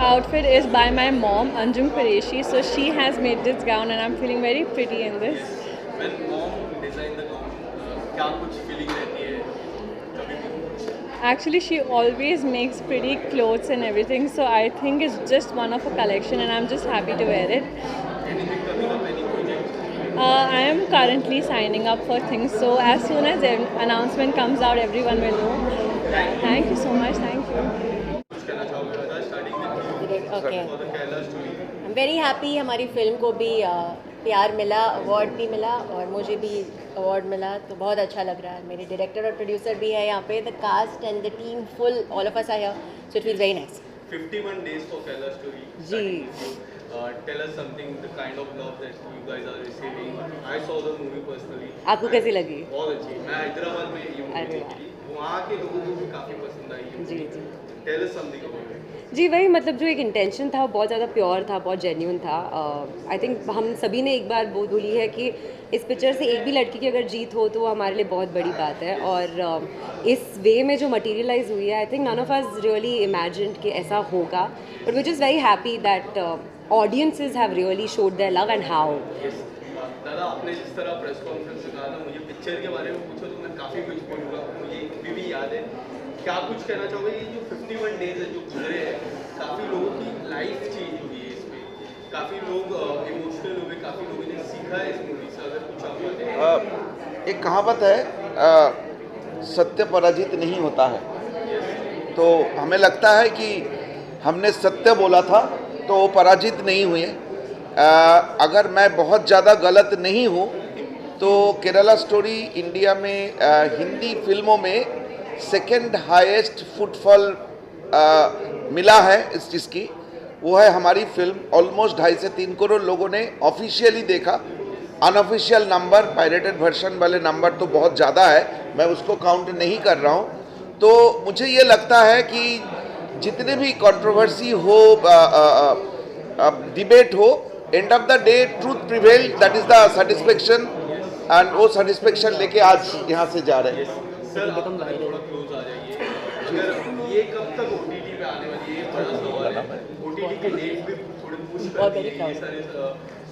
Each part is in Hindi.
outfit is by my mom, Anjum Qureshi. So she has made this gown, and I'm feeling very pretty in this. When mom designed the gown, क्या कुछ feeling रहती है कभी भी? Actually, she always makes pretty clothes and everything. So I think it's just one of a collection, and I'm just happy to wear it. Anything coming up, any project? I am currently signing up for things. So as soon as the announcement comes out, everyone will know. Thank you so much. Thank you. कुछ कहना चाहोगे बता starting में Okay. for the Kerala story? I'm very happy हमारी फिल्म को भी प्यार मिला, अवार्ड भी मिला और मुझे भी अवार्ड मिला, तो बहुत अच्छा लग रहा है. मेरे डायरेक्टर और प्रोड्यूसर भी है यहाँ पे. The cast and the team full, all of us are here, so it feels very nice. 51 days for Kerala story. जी. Tell us something, the kind of love that you guys are receiving. I saw the movie personally. आपको कैसी लगी? बहुत अच्छी. मैं हैदराबाद में ये मूवी अरे देखी. वहाँ के लोगों को भी काफ़ी पसंद आई ये जी movie. Ji Tell us something about it. जी. वही मतलब जो एक इंटेंशन था वो बहुत ज़्यादा प्योर था, बहुत जेन्यून था. आई थिंक हम सभी ने एक बार बोली है कि इस पिक्चर से एक भी लड़की की अगर जीत हो तो वो हमारे लिए बहुत बड़ी बात है. और इस वे में जो मटीरियलाइज हुई है, I think none of us really imagined कि ऐसा होगा. But which is very happy that audiences have really showed their love and how. दादा, आपने जिस तरह प्रेस कॉन्फ्रेंस में कहा था मुझे पिक्चर के बारे में पूछो तो मैं काफ़ी कुछ बोलूँगा, मुझे अभी भी याद है. क्या कुछ कहना चाहोगे? ये जो 51 डेज है जो गुजरे हैं, काफ़ी लोगों की लाइफ चेंज हुई है इसमें, काफ़ी लोग इमोशनल हुए, काफ़ी लोगों ने सीखा है इस मूवी से. अगर कुछ आप बताएं. एक कहावत है, सत्य पराजित नहीं होता है. तो हमें लगता है कि हमने सत्य बोला था तो वो पराजित नहीं हुए. अगर मैं बहुत ज़्यादा गलत नहीं हूँ तो केरला स्टोरी इंडिया में हिंदी फिल्मों में सेकंड हाईएस्ट फुटफॉल मिला है इस चीज़ की. वो है हमारी फिल्म. ऑलमोस्ट 2.5 से 3 करोड़ लोगों ने ऑफिशियली देखा. अनऑफिशियल नंबर, पायरेटेड वर्जन वाले नंबर तो बहुत ज़्यादा है, मैं उसको काउंट नहीं कर रहा हूँ. तो मुझे ये लगता है कि जितने भी कंट्रोवर्सी हो, डिबेट हो, end of the day truth prevail, that is the satisfaction. And वो सेटिस्फेक्शन लेके आज यहाँ से जा रहे हैं. सर, आप अगर थोड़ा क्लोज आ जाइए. अगर ये कब तक OTT पे आने वाली है, ये बड़ा सवाल है. OTT के डेट भी थोड़े पुश कर दिए, ये सारे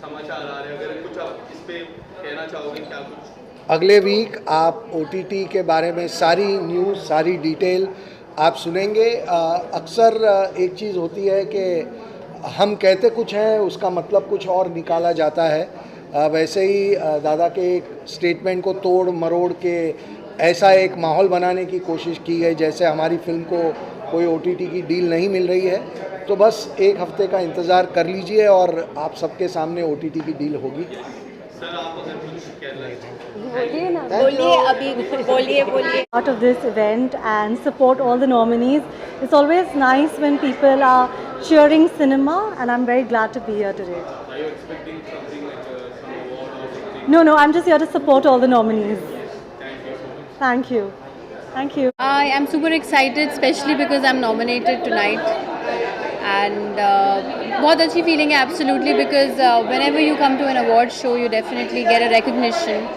समाचार आ रहे हैं. अगर कुछ आप इस पे कहना चाहोगे, क्या कुछ? अगले वीक आप OTT के बारे में सारी न्यूज़, सारी डिटेल आप सुनेंगे. अक्सर एक चीज़ होती है कि हम कहते कुछ हैं, उसका मतलब कुछ और निकाला जाता है. वैसे ही दादा के एक स्टेटमेंट को तोड़ मरोड़ के ऐसा एक माहौल बनाने की कोशिश की गई जैसे हमारी फिल्म को कोई OTT की डील नहीं मिल रही है. तो बस एक हफ्ते का इंतज़ार कर लीजिए और आप सबके सामने OTT की डील होगी. सर, आप अगर कुछ कहना बोलिए ना, बोलिए अभी, बोलिए. Part of this event and support all the nominees. It's always nice when people are cheering cinema, and I'm very glad to be here today. Are you expecting something like some award or something? No, I'm just here to support all the nominees. Thank you so much. Thank you. Thank you. I am super excited, especially because I'm nominated tonight. And बहुत अच्छी feeling है absolutely, because whenever you come to an award show, you definitely get a recognition.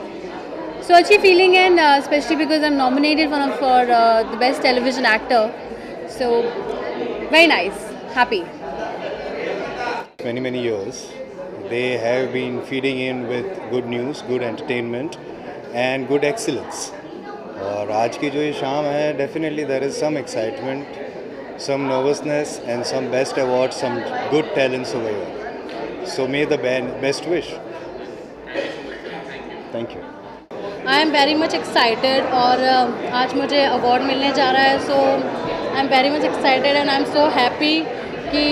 So अच्छी feeling, and especially because I'm nominated for the best television actor. So very nice, happy. Many years, they have been feeding in with good news, good entertainment, and good excellence. और आज की जो ये शाम है, definitely there is some excitement, some nervousness and some best award, some good talents over here. So may the best wish. Thank you. I am very much excited, और आज मुझे अवार्ड मिलने जा रहा है. So I am very much excited and I am so happy कि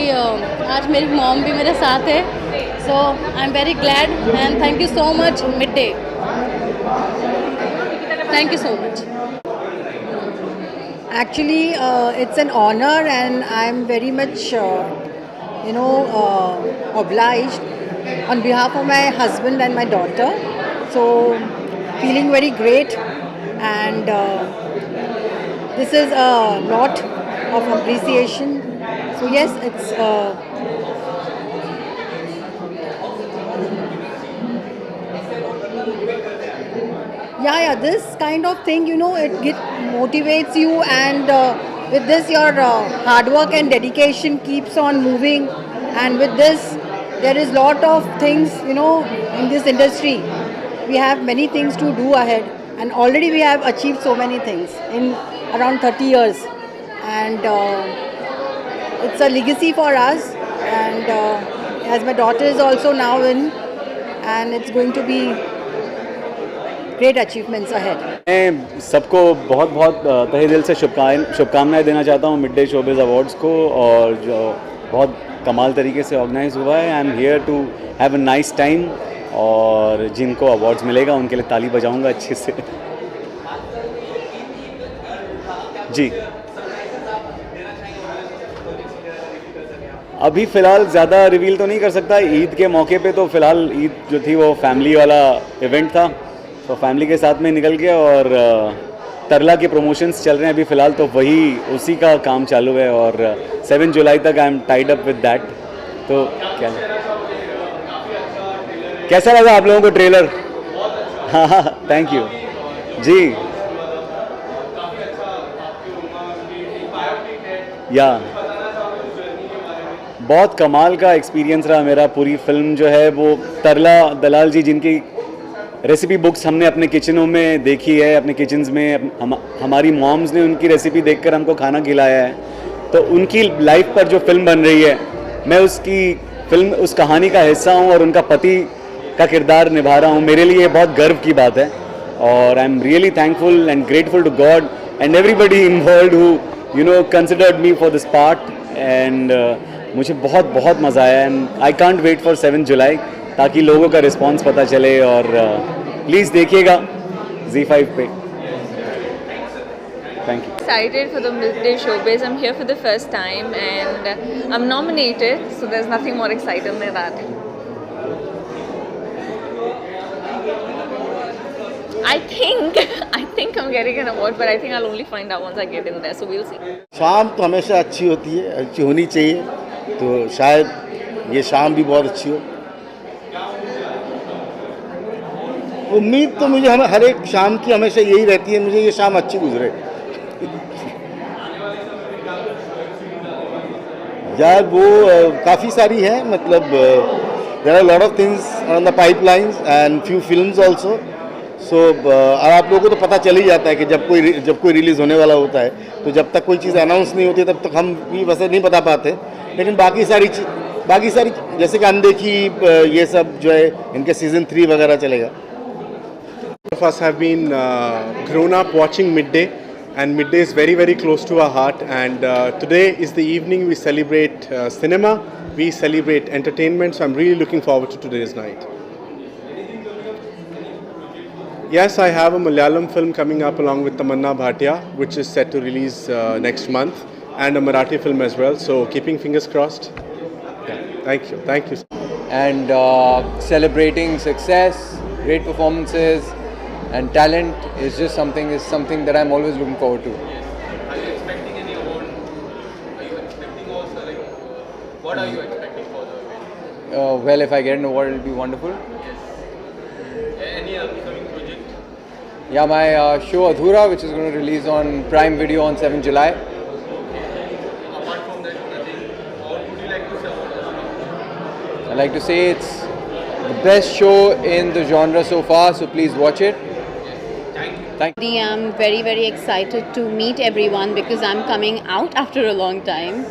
आज मेरी मॉम भी मेरे साथ है. So I am very glad and thank you so much mid-day. Thank you so much. Actually, it's an honor, and I'm very much, obliged on behalf of my husband and my daughter. So, feeling very great, and this is a lot of appreciation. So yes, it's. Yeah, this kind of thing, it motivates you, and with this your hard work and dedication keeps on moving, and with this there is lot of things, you know, in this industry. We have many things to do ahead, and already we have achieved so many things in around 30 years, and it's a legacy for us, and as my daughter is also now in, and it's going to be great achievements ahead. मैं सबको बहुत बहुत तहे दिल से शुभकामनाएं देना चाहता हूँ मिड डे शोबिज़ अवार्ड्स को, और जो बहुत कमाल तरीके से ऑर्गेनाइज हुआ है। I am here to have a nice time, और जिनको अवार्ड्स मिलेगा उनके लिए ताली बजाऊंगा अच्छे से। जी, अभी फ़िलहाल ज़्यादा रिवील तो नहीं कर सकता। ईद के मौके पे तो फ़िलहाल ईद जो थी वो फैमिली वाला इवेंट था, तो फैमिली के साथ में निकल गया, और तरला के प्रमोशंस चल रहे हैं अभी फ़िलहाल, तो वही उसी का काम चालू है, और 7 जुलाई तक I am tied up with that. तो क्या कैसा लगा आप लोगों को ट्रेलर? हाँ हाँ, थैंक यू जी। या बहुत कमाल का एक्सपीरियंस रहा मेरा। पूरी फिल्म जो है वो तरला दलाल जी, जिनकी रेसिपी बुक्स हमने अपने किचनों में देखी है, अपने किचन्स में हमारी मॉम्स ने उनकी रेसिपी देखकर हमको खाना खिलाया है, तो उनकी लाइफ पर जो फिल्म बन रही है, मैं उसकी फिल्म, उस कहानी का हिस्सा हूँ और उनका पति का किरदार निभा रहा हूँ। मेरे लिए बहुत गर्व की बात है, और I am really thankful and grateful to God and everybody involved who you know considered me for this part, and मुझे बहुत बहुत मज़ा आया, and I can't wait for 7 जुलाई ताकि लोगों का रिस्पांस पता चले। और प्लीज़ देखिएगा Z5 पे। Thank you. Excited for the midday showbiz. I'm here for the first time and I'm nominated, so there's nothing more exciting than that. I think I'm getting an award, but I think I'll only find out once I get in there, so we'll see. शाम तो हमेशा अच्छी होती है, अच्छी होनी चाहिए, तो शायद ये शाम भी बहुत अच्छी हो। उम्मीद तो मुझे हर एक शाम की हमेशा यही रहती है, मुझे ये शाम अच्छी गुजरे। यार वो काफ़ी सारी है, मतलब there are lot of things on the pipelines and few films also. So और आप लोगों को तो पता चल ही जाता है कि जब कोई रिलीज़ होने वाला होता है, तो जब तक कोई चीज़ अनाउंस नहीं होती तब तक हम भी वैसे नहीं बता पाते, लेकिन बाकी सारी जैसे कि अनदेखी ये सब जो है, इनके सीज़न 3 वगैरह चलेगा। Of us have been grown up watching Midday, and Midday is very very close to our heart, and today is the evening we celebrate cinema, we celebrate entertainment, so I'm really looking forward to today's night. Yes, I have a Malayalam film coming up along with Tamanna Bhatia, which is set to release next month, and a Marathi film as well, so keeping fingers crossed. Yeah, thank you. And celebrating success, great performances and talent is just something that I'm always looking forward to. Are you expecting any award? Are you expecting also, like, what are you expecting for the event? Well, if I get an award, it'll be wonderful. Yes. Any upcoming project? Yeah, my show Adhura, which is going to release on Prime Video on 7 July. Apart from that, nothing. What would you like to say about Adhura? I like to say it's the best show in the genre so far, so please watch it. Thank you. I'm very very excited to meet everyone because I'm coming out after a long time.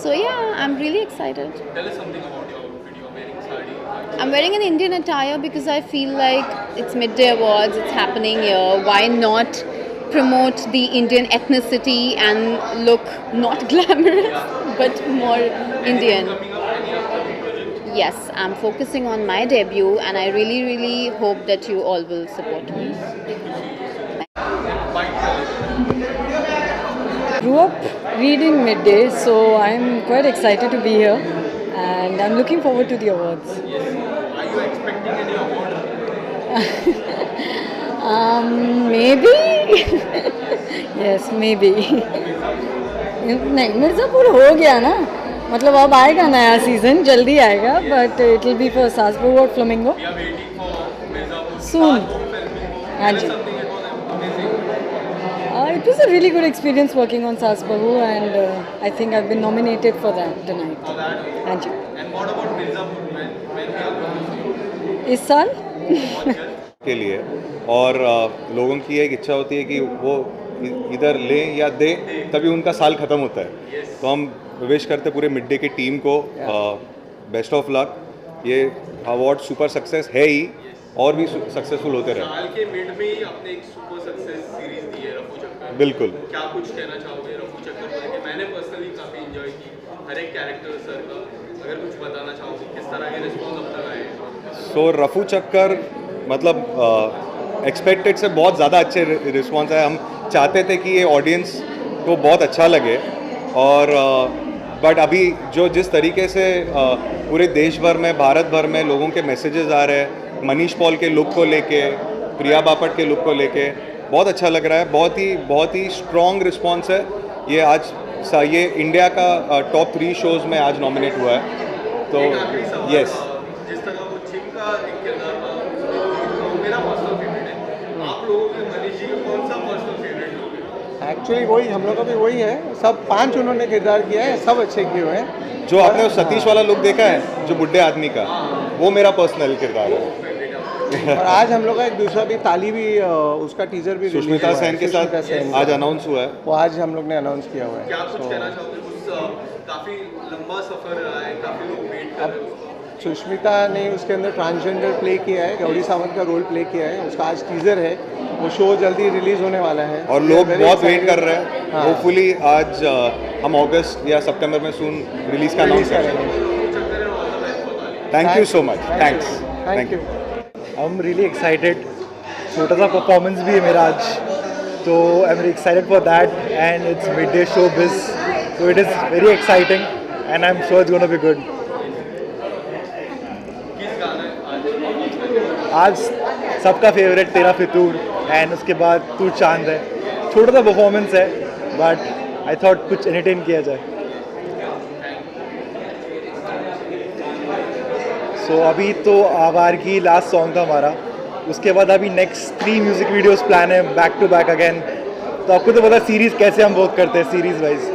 So yeah, I'm really excited. Tell us something about your video, wearing sari. I'm wearing an Indian attire because I feel like it's Midday Awards, it's happening here. Why not promote the Indian ethnicity and look not glamorous but more Indian? Yes, I'm focusing on my debut and I really really hope that you all will support me. Grew up reading Midday, so I'm quite excited to be here and I'm looking forward to the awards. Yes. Are you expecting any award? Maybe. Yes, maybe. नहीं, मिर्ज़ापुर हो गया ना, मतलब अब आएगा नया सीजन, जल्दी आएगा, but it will be for Salzburg or Flamingo. We are waiting for Mirzapur Soon. film. हाँ जी. Something it was amazing. It was a really good experience working on Saas Bahu, and I think I've been nominated for that tonight. And you? And what about Mirzapur? When we are going to see you? इस साल के लिए और लोगों की एक इच्छा होती है कि वो इधर लें या दें, तभी उनका साल ख़त्म होता है। तो हम विश करते पूरे मिड डे की टीम को बेस्ट ऑफ लक। ये अवार्ड सुपर सक्सेस है ही, और भी सक्सेसफुल होते रहे। साल के मिड में ही आपने एक सुपर सक्सेस सीरीज दी है रफू चक्कर। बिल्कुल। क्या कुछ कहना चाहोगे रफू चक्कर को लेके? मैंने पर्सनली काफ़ी एंजॉय की हर एक कैरेक्टर सर का। अगर कुछ बताना चाहोगे किस तरह के रिस्पॉन्स अब तक आए? सो रफू चक्कर मतलब एक्सपेक्टेड से बहुत ज़्यादा अच्छे रिस्पॉन्स आए। हम चाहते थे कि ये ऑडियंस को बहुत अच्छा लगे, और बट अभी जो जिस तरीके से पूरे देश भर में, भारत भर में लोगों के मैसेजेस आ रहे हैं, मनीष पॉल के लुक को लेके, प्रिया बापट के लुक को लेके, बहुत अच्छा लग रहा है। बहुत ही स्ट्रॉन्ग रिस्पॉन्स है। ये आज ये इंडिया का टॉप 3 शोज़ में आज नॉमिनेट हुआ है। तो यस, जिस तरह वो छिम का एक किरदार था, वो मेरा पर्सनल फेवरेट है। आप लोगों के मनीष जी का कौन सा पर्सनल फेवरेट लोग? एक्चुअली वही हम लोग का भी वही है। सब 5 उन्होंने किरदार किया है, सब अच्छे किए हुए हैं। जो आपने सतीश वाला लुक देखा है, जो बुड्ढे आदमी का, वो मेरा पर्सनल किरदार है। और आज हम लोग का एक दूसरा भी ताली भी उसका टीजर भी सुष्मिता सेन के साथ आज अनाउंस हुआ है। वो आज हम लोग ने अनाउंस किया हुआ है। क्या कुछ कहना चाहोगे? काफ़ी लंबा सफ़र रहा है, काफ़ी लोग वेट कर रहे हैं। सुष्मिता ने उसके अंदर ट्रांसजेंडर प्ले किया है, गौरी सावंत का रोल प्ले किया है। उसका आज टीजर है, वो शो जल्दी रिलीज होने वाला है और लोग बहुत वेट कर रहे हैं। होपफुली आज हम अगस्त या सितंबर में सून रिलीज का अनाउंस करेंगे। Thank you so much. Thanks. Thank you. I am really excited. छोटा सा परफॉर्मेंस भी है मेरा आज, तो I am very excited for that, and it's Mid Day Showbiz, so it is very exciting and I am sure it's gonna be good. आज सबका फेवरेट तेरा फितूर, एंड उसके बाद तू चांद है। छोटा सा परफॉर्मेंस है, बट आई थॉट कुछ एंटरटेन किया जाए। सो अभी तो आवारगी लास्ट सॉन्ग था हमारा, उसके बाद अभी नेक्स्ट 3 म्यूज़िक वीडियोस प्लान है बैक टू बैक अगेन। तो आपको तो पता सीरीज़ कैसे हम वर्क करते हैं सीरीज़ वाइज,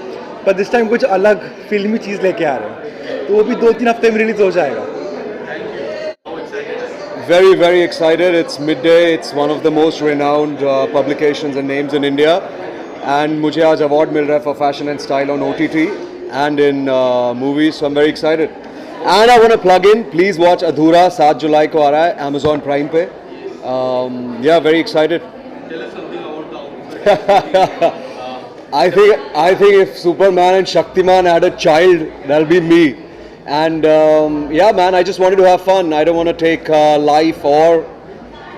पर दिस टाइम कुछ अलग फिल्मी चीज़ लेके आ रहे हैं, तो वो भी 2-3 हफ्ते में रिलीज हो जाएगा। Very excited. It's midday. It's one of the most renowned publications and names in India, and मुझे आज award मिल रहा है for fashion and style on OTT and in movies. So I'm very excited. And I want to plug in. Please watch Adhura. 7 जुलाई को आ रहा है Amazon Prime पे. Yeah, very excited. I think if Superman and Shaktiman had a child, that'll be me. And yeah, man, I just wanted to have fun. I don't want to take life or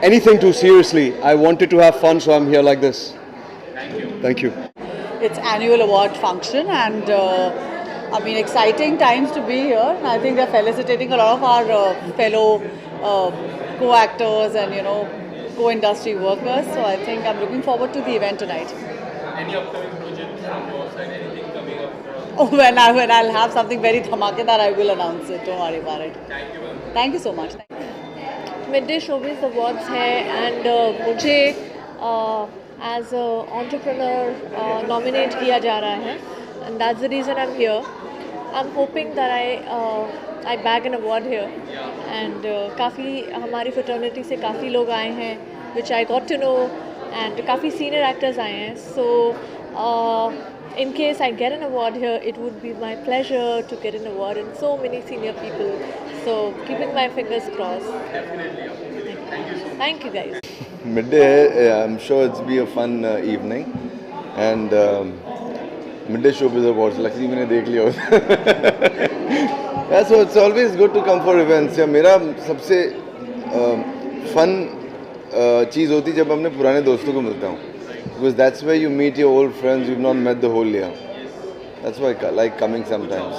anything too seriously. I wanted to have fun, so I'm here like this. Thank you. It's annual award function, and I mean, exciting times to be here. I think they're felicitating a lot of our fellow co-actors and co-industry workers. So I think I'm looking forward to the event tonight. Any upcoming projects from your side? Anything coming up? When I'll have something very dhamakedar, I will announce it. Don't worry about it. Thank you. Thank you so much. Mid Day Showbiz awards है, एंड मुझे एज अ एंटरप्रेन्योर नॉमिनेट किया जा रहा है, and that's the reason I am here. I am hoping that I bag an award here, and काफ़ी हमारी फ्रेटर्निटी से काफ़ी लोग आए हैं which I got to know, and काफ़ी सीनियर एक्टर्स आए हैं. सो in case I get an award here, it would be my pleasure to get an award and so many senior people. So keeping my fingers crossed. Definitely. Thank you guys. Midday, I'm sure it's be a fun evening, and midday showbiz awards. Luckily मैंने देख लिया होता. Yeah, so it's always good to come for events. या मेरा सबसे fun चीज़ होती जब अपने पुराने दोस्तों को मिलता हूँ. Because that's where you meet your old friends you've not met the whole year. That's why I like coming sometimes.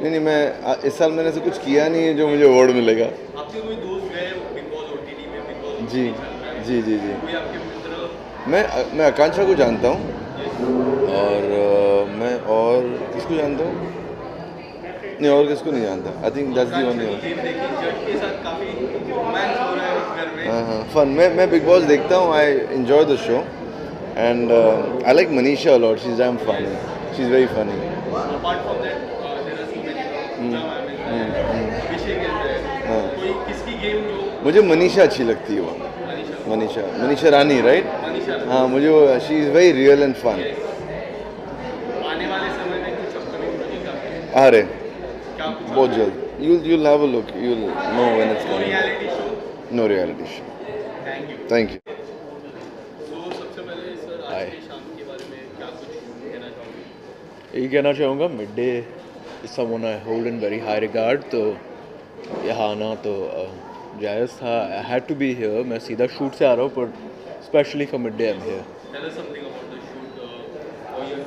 नहीं मैं इस साल मैंने ऐसा कुछ किया नहीं है जो मुझे अवार्ड मिलेगा. आपके कोई दोस्त गए बिग बॉस OTT में? बिग बॉस जी. कोई आपके मित्र? मैं आकांक्षा को जानता हूँ, और मैं और किसको जानता हूँ? नहीं, और किसको नहीं जानता. I think that's the only one. जज के साथ काफी रोमांस हो रहा है उस घर में. फन. मैं बिग बॉस देखता हूँ. I enjoy the show and I like Manisha a lot. She is damn funny. She is very funny. Apart from that, there are so many. Abhishek है. कोई किसकी गेम जो मुझे मनीषा अच्छी लगती है. वो मनीषा रानी, राइट? हाँ, मुझे वो she is very real and fun. आने वाले समय में कुछ अपकमिंग होगा? आ रहे बहुत जल्द. You'll have a look. You'll know when it's coming. Reality show? No reality show. Thank you. Thank you. तो सबसे पहले सर आज की शाम के बारे में क्या कुछ कहना चाहोगे? यही कहना चाहूँगा, Mid Day is someone I hold in very high regard. तो यहाँ आना तो जायज़ था. I had to be here. मैं सीधा शूट से आ रहा हूँ, पर specially for Mid Day I am here. Tell us something about the shoot. What you're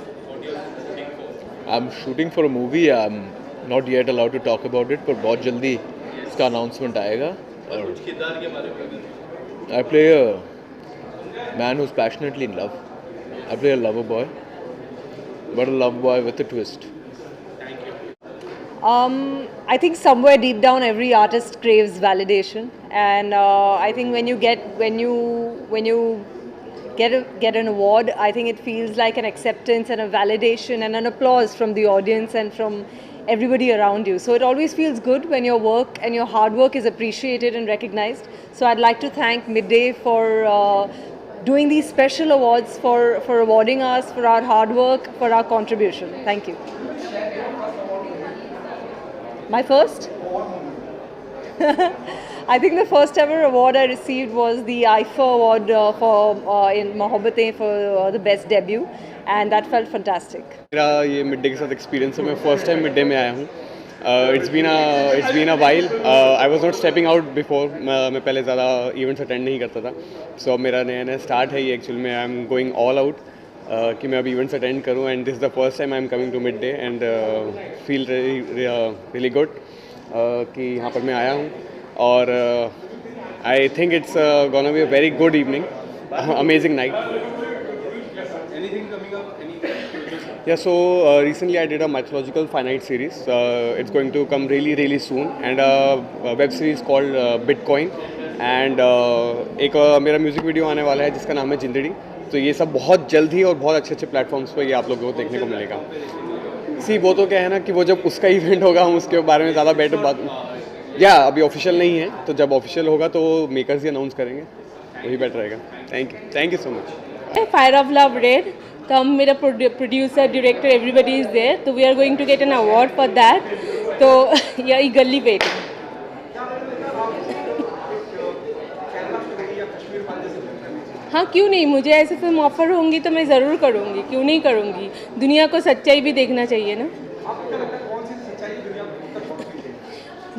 shooting for? I am shooting for a movie. I am not yet allowed to talk about it, पर बहुत जल्दी इसका अनाउंसमेंट आएगा. और कुछ किरदार के बारे में? I play a man who is passionately in love. I play a lover boy, but a love boy with a twist. I think somewhere deep down every artist craves validation, and I think when you get an award, I think it feels like an acceptance and a validation and an applause from the audience and from everybody around you. So it always feels good when your work and your hard work is appreciated and recognized. So I'd like to thank Midday for doing these special awards, for awarding us for our hard work, for our contribution. Thank you. My first? I think the first ever award I received was the IFA award in Mohabbatein for the best debut, and that felt fantastic. मेरा ये मिड डे के साथ एक्सपीरियंस है. मैं फर्स्ट टाइम मिड डे में आया हूँ. It's been a while. I was not stepping out before. मैं पहले ज़्यादा इवेंट्स अटेंड नहीं करता था. सो मेरा नया स्टार्ट है ये. एक्चुअल में I am going all out कि मैं अभी इवेंट्स अटेंड करूँ. And this is the first time I am coming to Mid Day and feel really good कि यहाँ पर मैं आया हूँ. और I think it's gonna be a very good evening, amazing night. Yeah, so recently I did a mythological finite series. It's going to come really soon, and a web series called Bitcoin. And एक मेरा म्यूज़िक वीडियो आने वाला है जिसका नाम है जिंदड़ी. तो ये सब बहुत जल्द ही और बहुत अच्छे प्लेटफॉर्म्स पर ये आप लोगों को देखने को मिलेगा. वो तो क्या है ना कि वो जब उसका इवेंट होगा हम उसके बारे में ज़्यादा बेटर बात. अभी ऑफिशियल नहीं है, तो जब ऑफिशियल होगा तो मेकर्स ही अनाउंस करेंगे, वही बेटर रहेगा. Thank you so much. Fire of love red. तो हम मेरा producer director everybody is there. तो we are going to get an award for that. तो या ईगरली वेटिंग. हाँ, क्यों नहीं. मुझे ऐसे फिल्म ऑफर होंगी तो मैं ज़रूर करूँगी. क्यों नहीं करूँगी. दुनिया को सच्चाई भी देखना चाहिए ना.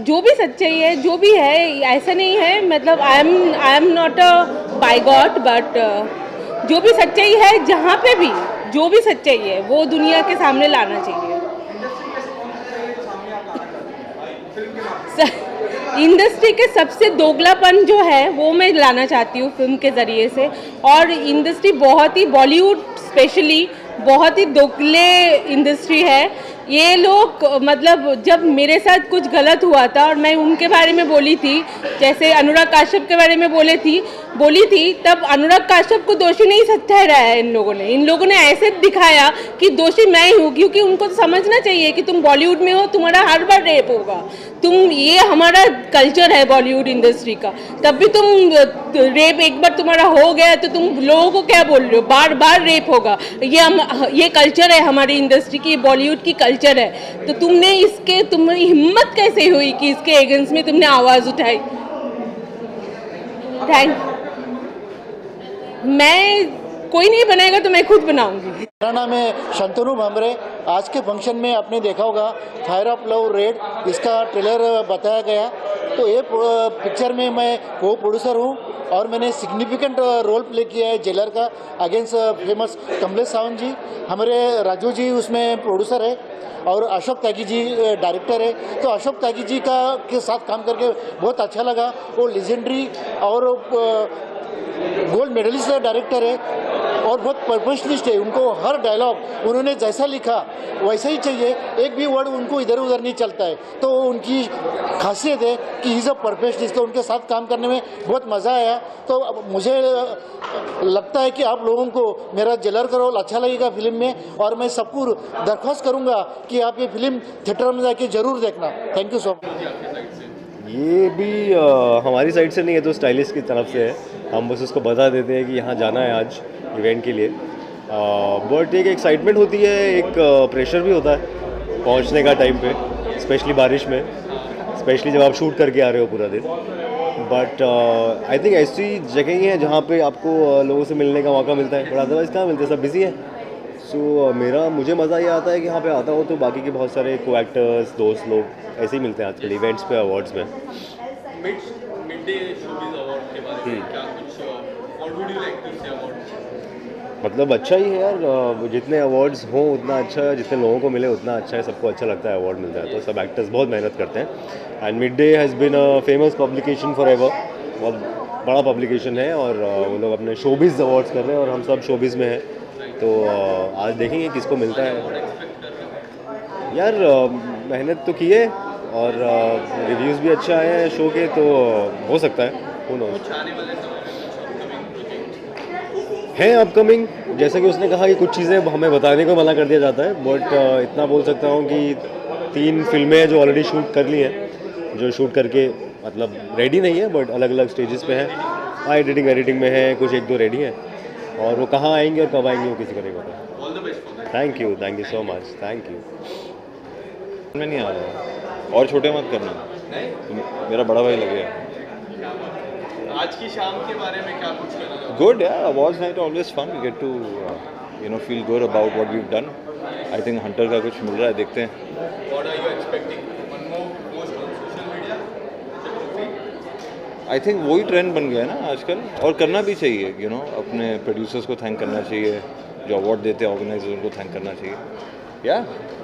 जो भी सच्चाई है, जो भी है, ऐसा नहीं है. मतलब I am not a by God, but जो भी सच्चाई है, जहाँ पे भी जो भी सच्चाई है वो दुनिया के सामने लाना चाहिए. इंडस्ट्री के सबसे दोगलापन जो है वो मैं लाना चाहती हूँ फिल्म के ज़रिए से. और इंडस्ट्री बहुत ही, बॉलीवुड स्पेशली बहुत ही दोगले इंडस्ट्री है. ये लोग मतलब जब मेरे साथ कुछ गलत हुआ था और मैं उनके बारे में बोली थी, जैसे अनुराग काश्यप के बारे में बोली थी, तब अनुराग काश्यप को दोषी नहीं ठहराया है इन लोगों ने ऐसे दिखाया कि दोषी मैं ही हूँ. क्योंकि उनको तो समझना चाहिए कि तुम बॉलीवुड में हो, तुम्हारा हर बार रेप होगा. ये हमारा कल्चर है बॉलीवुड इंडस्ट्री का. तब भी तुम रेप एक बार तुम्हारा हो गया तो तुम लोगों को क्या बोल रहे हो, बार बार रेप होगा. ये कल्चर है हमारी इंडस्ट्री की, बॉलीवुड की कल्चर है. तो तुम्हारी हिम्मत कैसे हुई कि इसके अगेंस्ट में तुमने आवाज़ उठाई. कोई नहीं बनाएगा तो मैं खुद बनाऊंगी. मेरा नाम है शंतनु भामरे. आज के फंक्शन में आपने देखा होगा फायर ऑफ लव रेड, इसका ट्रेलर बताया गया. तो ये पिक्चर में मैं को प्रोड्यूसर हूँ और मैंने सिग्निफिकेंट रोल प्ले किया है जेलर का अगेंस्ट फेमस कमलेश सावंत जी. हमारे राजू जी उसमें प्रोड्यूसर है और अशोक त्यागी जी डायरेक्टर है. तो अशोक त्यागी जी के साथ काम करके बहुत अच्छा लगा. वो लेजेंडरी और गोल्ड मेडलिस्ट डायरेक्टर है. और बहुत परफेक्शनिस्ट है। उनको हर डायलॉग उन्होंने जैसा लिखा वैसा ही चाहिए, एक भी वर्ड उनको इधर उधर नहीं चलता है। तो उनकी खासियत है कि ही इज़ अ परफेक्शनिस्ट। तो उनके साथ काम करने में बहुत मज़ा आया। तो मुझे लगता है कि आप लोगों को मेरा जेलर का रोल अच्छा लगेगा फिल्म में, और मैं सबको दरख्वास्त करूँगा कि आप ये फिल्म थिएटर में जाके ज़रूर देखना। Thank you so much. ये भी हमारी साइड से नहीं है, तो स्टाइलिस्ट की तरफ से है। हम बस उसको बता देते हैं कि यहाँ जाना है आज इवेंट के लिए। बट एक एक्साइटमेंट होती है, एक प्रेशर भी होता है पहुँचने का टाइम पे, स्पेशली बारिश में, स्पेशली जब आप शूट करके आ रहे हो पूरा दिन। बट आई थिंक ऐसी जगह ही है जहाँ पे आपको लोगों से मिलने का मौका मिलता है, बट अदरवाइज़ कहाँ मिलते हैं, सब बिजी है। सो मुझे मज़ा ये आता है कि यहाँ पे आता हो तो बाकी के बहुत सारे को एक्टर्स, दोस्त लोग ऐसे ही मिलते हैं आजकल इवेंट्स पे, अवार्ड्स में। मिड डे शोबिज़ अवार्ड के बारे में क्या कुछ, what would you like to say about? मतलब अच्छा ही है यार, जितने अवार्ड्स हों उतना अच्छा है, जितने लोगों को मिले उतना अच्छा है, सबको अच्छा लगता है अवार्ड मिलता है तो। सब एक्टर्स बहुत मेहनत करते हैं। And mid day has been a famous publication for ever, बहुत बड़ा पब्लिकेशन है, और वो लोग अपने शोबिज़ अवार्ड्स कर रहे हैं और हम सब शोबिज़ में हैं। तो आज देखेंगे किसको मिलता है यार। मेहनत तो की है और रिव्यूज़ भी अच्छा आए हैं शो के, तो हो सकता है, हो नो है अपकमिंग। जैसे कि उसने कहा कि कुछ चीज़ें हमें बताने को मना कर दिया जाता है, बट इतना बोल सकता हूँ कि 3 फिल्में हैं जो ऑलरेडी शूट कर ली हैं, जो शूट करके मतलब रेडी नहीं है बट अलग अलग स्टेजेस पे हैं। हाँ, एडिटिंग में है, कुछ 1-2 रेडी हैं, और वो कहाँ आएंगे और कब आएंगे वो किसी को नहीं पता। Thank you so much, thank you. मैं नहीं आ रहा और छोटे मत करना, तो मेरा बड़ा भाई लगेगा। आज की शाम के बारे में क्या कुछ कहना चाहोगे? गुड यार, awards night always fun, we get to feel good about what we have done. I think Hunter का कुछ मिल रहा है, देखते हैं। What are you expecting? One more post on social media? I think वही ट्रेंड बन गया है ना आजकल, और करना भी चाहिए। अपने प्रोड्यूसर्स को थैंक करना चाहिए, जो अवार्ड देते हैं ऑर्गेनाइजर उनको थैंक करना चाहिए। या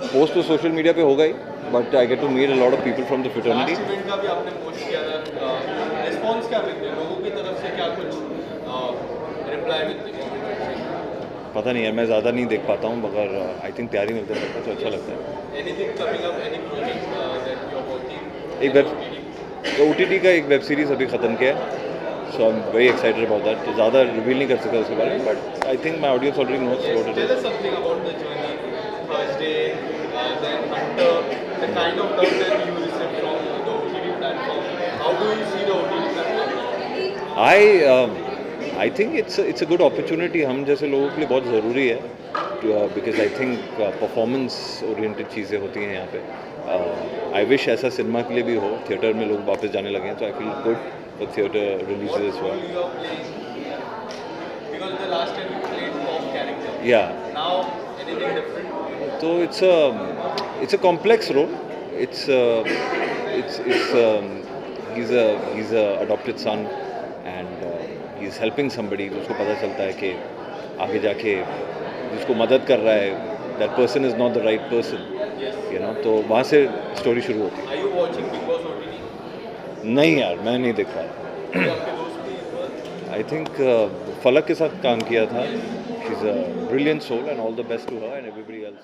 पोस्ट तो सोशल मीडिया पे होगा ही, but I get to meet a lot of people from the fraternity. Last event का भी आपने पोस्ट किया था, रिस्पांस क्या मिलते हैं लोगों की तरफ से? क्या कुछ रिप्लाई मिलते हैं? पता नहीं यार, मैं ज़्यादा नहीं देख पाता हूँ, मगर आई थिंक प्यार ही मिलता है तो अच्छा लगता है। Anything coming up, any project that you are working? एक OTT का एक वेब सीरीज़ अभी ख़त्म किया है, so I am very excited about that. तो ज़्यादा रिवील नहीं कर सकता उसके बारे में, but I think my audience already knows what it Tell us something about the journey, first day, then Hunter, the kind of love that you received from the OTT platform. How do you see the OTT platform? I think it's a good opportunity हम जैसे लोगों के लिए बहुत ज़रूरी है, because I think performance oriented चीज़ें होती हैं यहाँ पे। आई विश ऐसा सिनेमा के लिए भी हो, थिएटर में लोग वापस जाने लगे हैं, तो I feel good for theatre releases as well. Because the last time you played pop character. Yeah. Now anything different? So it's a complex role. He's a adopted son, and he's helping somebody. उसको पता चलता है कि आगे जाके जिसको मदद कर रहा है, that person is not the right person. तो वहाँ से स्टोरी शुरू होती है। Are you watching Big Boss OTT? नहीं यार, मैं नहीं देख पाया। आई थिंक फलक के साथ काम किया था। She is a brilliant soul, and all the best to her and everybody else.